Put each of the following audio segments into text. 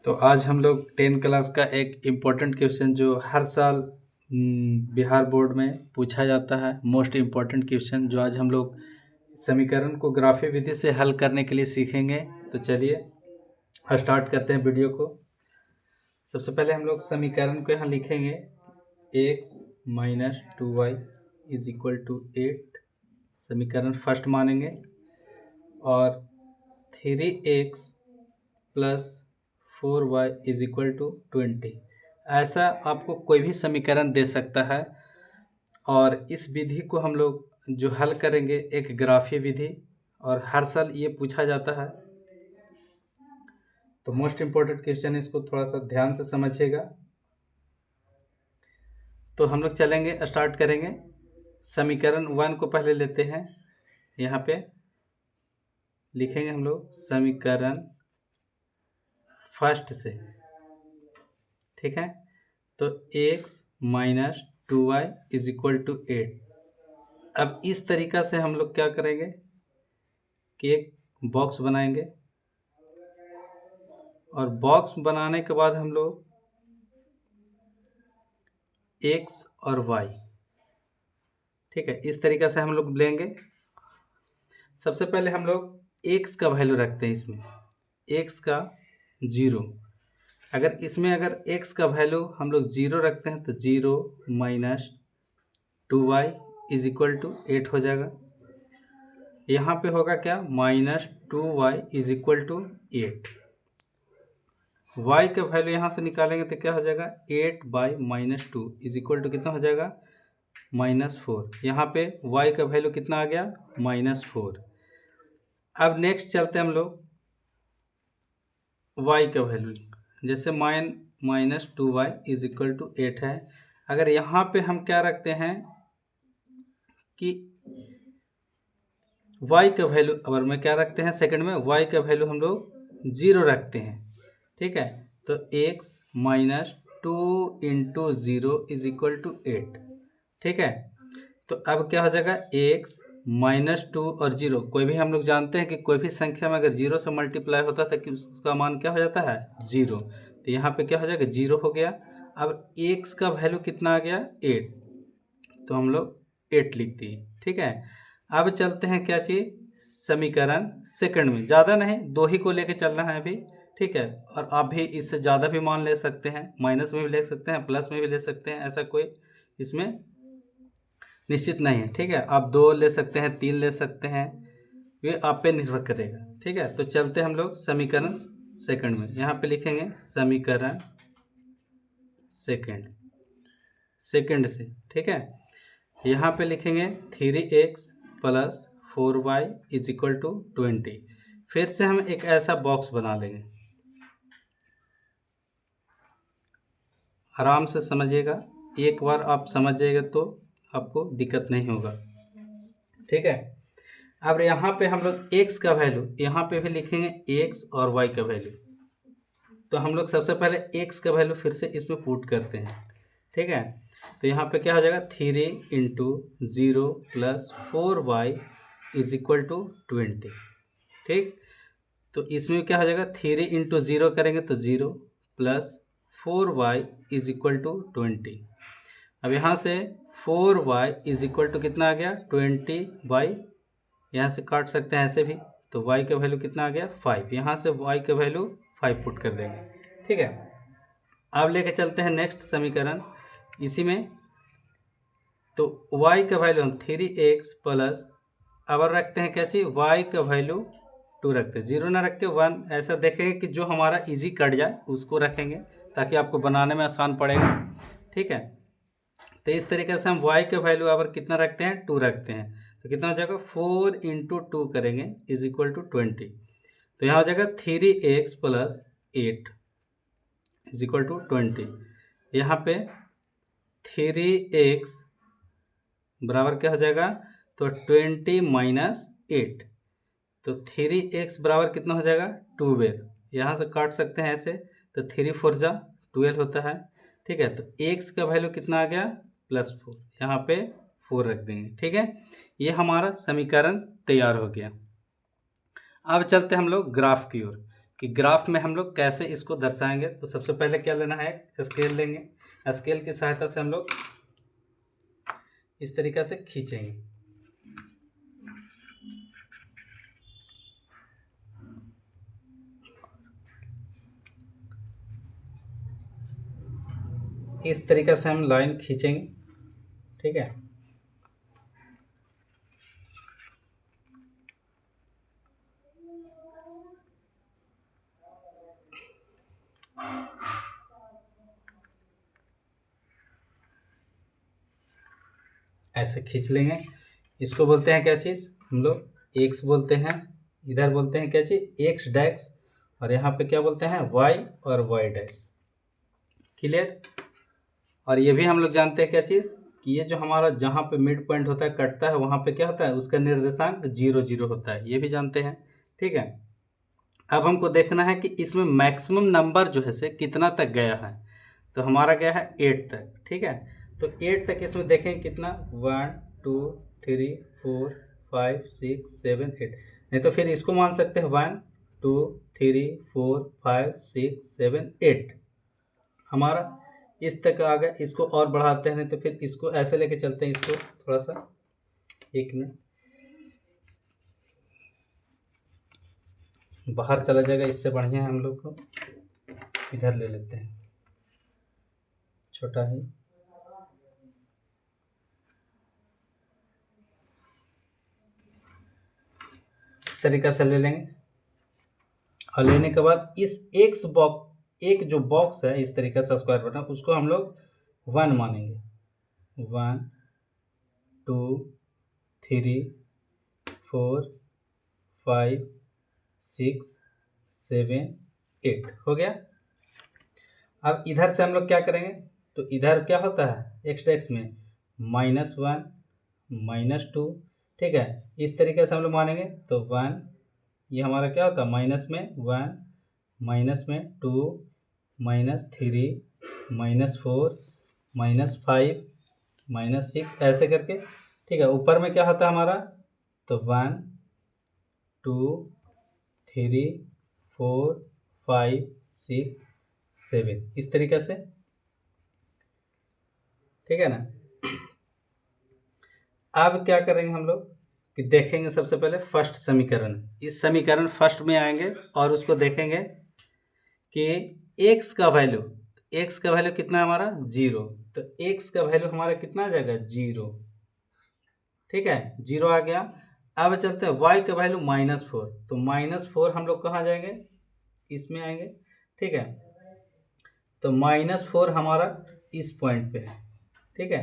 तो आज हम लोग 10 क्लास का एक इम्पोर्टेंट क्वेश्चन जो हर साल बिहार बोर्ड में पूछा जाता है, मोस्ट इम्पोर्टेंट क्वेश्चन जो आज हम लोग समीकरण को ग्राफीय विधि से हल करने के लिए सीखेंगे। तो चलिए स्टार्ट करते हैं वीडियो को। सबसे पहले हम लोग समीकरण को यहाँ लिखेंगे x minus 2y is equal to 8, समीकरण फर्स्ट मानेंगे, और 3x plus 4y is equal to 20। ऐसा आपको कोई भी समीकरण दे सकता है, और इस विधि को हम लोग जो हल करेंगे एक ग्राफीय विधि, और हर साल ये पूछा जाता है। तो मोस्ट इम्पोर्टेंट क्वेश्चन है, इसको थोड़ा सा ध्यान से समझिएगा। तो हम लोग चलेंगे, स्टार्ट करेंगे। समीकरण 1 को पहले लेते हैं, यहाँ पे लिखेंगे हम लोग समीकरण फर्स्ट से, ठीक है। तो x minus 2y is equal to 8। अब इस तरीका से हम लोग क्या करेंगे कि एक बॉक्स बनाएंगे, और बॉक्स बनाने के बाद हम लोग x और y, ठीक है, इस तरीका से हम लोग लेंगे। सबसे पहले हम लोग x का वैल्यू रखते हैं, इसमें x का 0। अगर इसमें अगर x का वैल्यू हम लोग 0 रखते हैं तो 0 minus 2y is equal to 8 हो जाएगा। यहाँ पे होगा क्या, minus 2y is equal to 8। y का वैल्यू यहाँ से निकालेंगे तो क्या हो जाएगा, 8 by minus 2 is equal to कितना हो जाएगा, -4। यहाँ पे y का वैल्यू कितना आ गया, -4। अब नेक्स्ट चलते हैं हम लोग y का वैल्यू, जैसे minus 2y is equal to 8 है। अगर यहाँ पे हम क्या रखते हैं कि y का वैल्यू, अगर मैं क्या रखते हैं सेकंड में, y का वैल्यू हम लोग 0 रखते हैं, ठीक है। तो x minus 2 into 0 is equal to 8, ठीक है। तो अब क्या हो जाएगा, x माइनस 2 और 0, कोई भी हम लोग जानते हैं कि कोई भी संख्या में अगर 0 से मल्टीप्लाई होता है तो उसका मान क्या हो जाता है, 0। तो यहाँ पे क्या हो जाएगा, 0 हो गया। अब x का वैल्यू कितना आ गया, 8, तो हम लोग 8 लिख दिए, ठीक है। अब चलते हैं क्या चीज़, समीकरण सेकंड में। ज़्यादा नहीं, 2 ही को लेके चलना है अभी, ठीक है। और आप भी इससे ज़्यादा भी मान ले सकते हैं, माइनस में भी ले सकते हैं, प्लस में भी ले सकते हैं, ऐसा कोई इसमें निश्चित नहीं है, ठीक है। आप 2 ले सकते हैं, 3 ले सकते हैं, ये आप पे निर्भर करेगा, ठीक है। तो चलते हम लोग समीकरण सेकंड में, यहाँ पे लिखेंगे समीकरण सेकंड से, ठीक है। यहाँ पे लिखेंगे 3x plus 4y is equal to 20। फिर से हम एक ऐसा बॉक्स बना लेंगे, आराम से समझिएगा, एक बार आप समझ जाइएगा तो आपको दिक्कत नहीं होगा, ठीक है। अब यहाँ पे हम लोग x का वैल्यू, यहाँ पे भी लिखेंगे x और y का वैल्यू। तो हम लोग सबसे पहले x का वैल्यू फिर से इसमें पुट करते हैं, ठीक है। तो यहाँ पे क्या हो जाएगा, 3 into 0 plus 4y is equal to 20, ठीक। तो इसमें क्या हो जाएगा, 3 इंटू 0 करेंगे तो 0 plus 4y is equal to 20। अब यहाँ से 4y इज इक्वल टू कितना आ गया, 20 बाई, यहाँ से काट सकते हैं ऐसे भी, तो y का वैल्यू कितना आ गया, 5। यहाँ से y का वैल्यू 5 पुट कर देंगे, ठीक है। अब लेके चलते हैं नेक्स्ट समीकरण इसी में। तो y का वैल्यू हम 3x प्लस, अब रखते हैं क्या चाहिए, y का वैल्यू 2 रखते हैं, 0 ना रख के 1, ऐसा देखेंगे कि जो हमारा इजी कट जाए उसको रखेंगे ताकि आपको बनाने में आसान पड़ेगा, ठीक है। तो इस तरीके से हम y का वैल्यू अगर कितना रखते हैं, 2 रखते हैं, तो कितना हो जाएगा, 4 इंटू 2 करेंगे इज इक्वल टू 20। तो यहाँ हो जाएगा 3x plus 8 is equal to 20। यहाँ पे 3x बराबर क्या हो जाएगा, तो 20 माइनस 8, तो 3x बराबर कितना हो जाएगा, 12। यहाँ से काट सकते हैं ऐसे, तो 3 4 जा 12 होता है, ठीक है। तो x का वैल्यू कितना आ गया, +4, यहाँ पे 4 रख देंगे, ठीक है। ये हमारा समीकरण तैयार हो गया। अब चलते हम लोग ग्राफ की ओर। कि ग्राफ में हम लोग कैसे इसको दर्शाएंगे। तो सबसे पहले क्या लेना है, स्केल लेंगे। स्केल की सहायता से हम लोग इस तरीक़ा से खींचेंगे। इस तरीक़ा से हम लाइन खींचेंगे, ठीक है। ऐसे खींच लेंगे। इसको बोलते हैं क्या चीज़, हम लोग एक्स बोलते हैं। इधर बोलते हैं क्या चीज़, एक्स डैश, और यहाँ पे क्या बोलते हैं, वाई और वाई डैश। क्लियर। और ये भी हम लोग जानते हैं क्या चीज़, कि ये जो हमारा जहाँ पे मिड पॉइंट होता है, कटता है, वहाँ पे क्या होता है, उसका निर्देशांक 0 0 होता है। ये भी जानते हैं, ठीक है। अब हमको देखना है कि इसमें मैक्सिमम नंबर जो है से कितना तक गया है। तो हमारा गया है 8 तक, ठीक है। तो 8 तक इसमें देखें कितना, 1 2 3 4 5 6 7 8। नहीं तो फिर इसको मान सकते हैं 1 2 3 4 5 6 7 8। हमारा इस तक आ गया। इसको और बढ़ाते हैं, नहीं तो फिर इसको ऐसे लेके चलते हैं। इसको थोड़ा सा, एक मिनट, बाहर चला जाएगा, इससे बढ़िया है हम लोग को इधर ले लेते हैं, छोटा ही। इस तरीक़ा से ले लेंगे। और लेने के बाद इस एक्स बॉक्स, एक जो बॉक्स है इस तरीक़े से स्क्वायर बना, उसको हम लोग 1 मानेंगे। 1 2 3 4 5 6 7 8 हो गया। अब इधर से हम लोग क्या करेंगे, तो इधर क्या होता है, एक्स डैश में -1 -2, ठीक है। इस तरीके से हम लोग मानेंगे। तो 1, ये हमारा क्या होता है, माइनस में 1 माइनस में 2 -3 -4 -5 -6, ऐसे करके, ठीक है। ऊपर में क्या होता है हमारा, तो 1 2 3 4 5 6 7, इस तरीके से, ठीक है ना। अब क्या करेंगे हम लोग, कि देखेंगे सबसे पहले फर्स्ट समीकरण। इस समीकरण फर्स्ट में आएंगे और उसको देखेंगे कि एक्स का वैल्यू कितना है हमारा, 0। तो एक्स का वैल्यू हमारा कितना आ जाएगा, 0, ठीक है, 0 आ गया। अब चलते हैं वाई का वैल्यू -4। तो -4 हम लोग कहाँ जाएंगे, इसमें आएंगे, ठीक है। तो -4 हमारा इस पॉइंट पे है, ठीक है।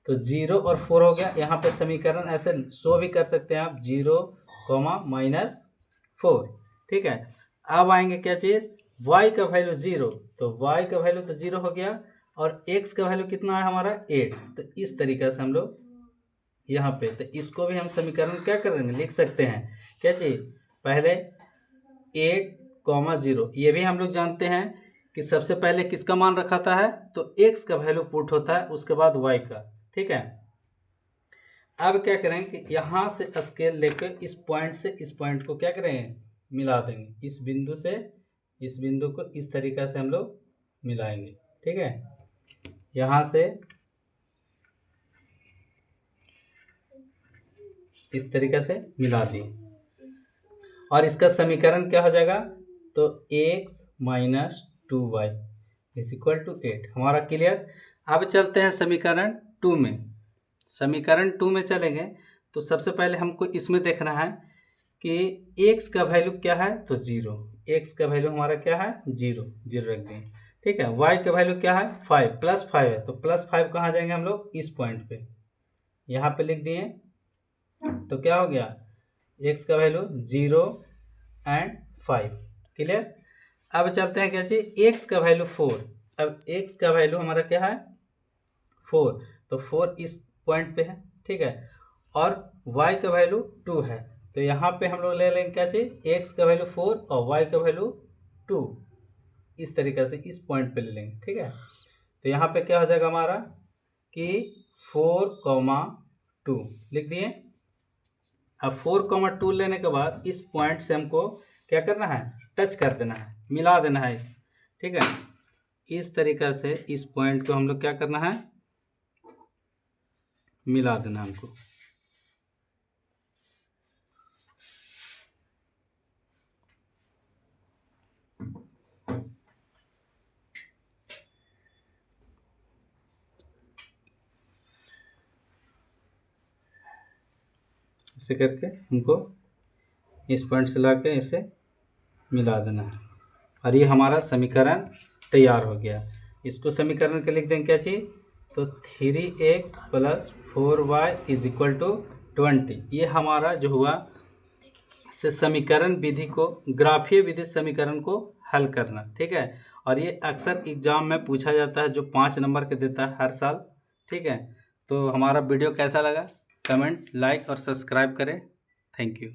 तो 0 और 4 हो गया। यहाँ पे समीकरण ऐसे शो भी कर सकते हैं आप, 0, -4, ठीक है। अब आएंगे क्या चीज़, y का वैल्यू 0। तो y का वैल्यू तो 0 हो गया, और x का वैल्यू कितना है हमारा, 8। तो इस तरीक़े से हम लोग यहाँ पे, तो इसको भी हम समीकरण क्या करेंगे, लिख सकते हैं क्या चीज़, पहले 8, 0। ये भी हम लोग जानते हैं कि सबसे पहले किसका मान रखाता है, तो x का वैल्यू पुट होता है, उसके बाद y का, ठीक है। अब क्या करेंगे कि यहाँ से स्केल लेकर इस पॉइंट से इस पॉइंट को क्या करेंगे, मिला देंगे। इस बिंदु से इस बिंदु को इस तरीक़ा से हम लोग मिलाएंगे, ठीक है। यहाँ से इस तरीक़ा से मिला दिए, और इसका समीकरण क्या हो जाएगा, तो x - 2y = 8 हमारा। क्लियर। अब चलते हैं समीकरण 2 में। समीकरण 2 में चलेंगे तो सबसे पहले हमको इसमें देखना है कि x का वैल्यू क्या है, तो 0। x का वैल्यू हमारा क्या है, 0 0 रख दें, ठीक है। y का वैल्यू क्या है, 5 +5 है। तो +5 कहाँ जाएंगे हम लोग, इस पॉइंट पे, यहाँ पे लिख दिए। तो क्या हो गया, x का वैल्यू 0 और 5। क्लियर। अब चलते हैं क्या चीज, x का वैल्यू 4। अब x का वैल्यू हमारा क्या है, 4। तो 4 इस पॉइंट पे है, ठीक है। और y का वैल्यू 2 है। तो यहाँ पे हम लोग ले लेंगे क्या चीज, x का वैल्यू 4 और y का वैल्यू 2, इस तरीके से इस पॉइंट पे ले लेंगे, ठीक है। तो यहाँ पे क्या हो जाएगा हमारा कि 4, 2 लिख दिए। अब 4, 2 लेने के बाद इस पॉइंट से हमको क्या करना है, टच कर देना है, मिला देना है। ठीक है, इस तरीक़ा से इस पॉइंट को हम लोग क्या करना है, मिला देना हमको। इसे करके हमको इस पॉइंट से ला के इसे मिला देना है और ये हमारा समीकरण तैयार हो गया। इसको समीकरण के लिख देंगे क्या चीज़, तो 3x + 4y = 20। ये हमारा जो हुआ से समीकरण विधि को, ग्राफीय विधि समीकरण को हल करना। ठीक है, और ये अक्सर एग्जाम में पूछा जाता है, जो 5 नंबर के देता है हर साल। ठीक है, तो हमारा वीडियो कैसा लगा, कमेंट, लाइक और सब्सक्राइब करें। Thank you.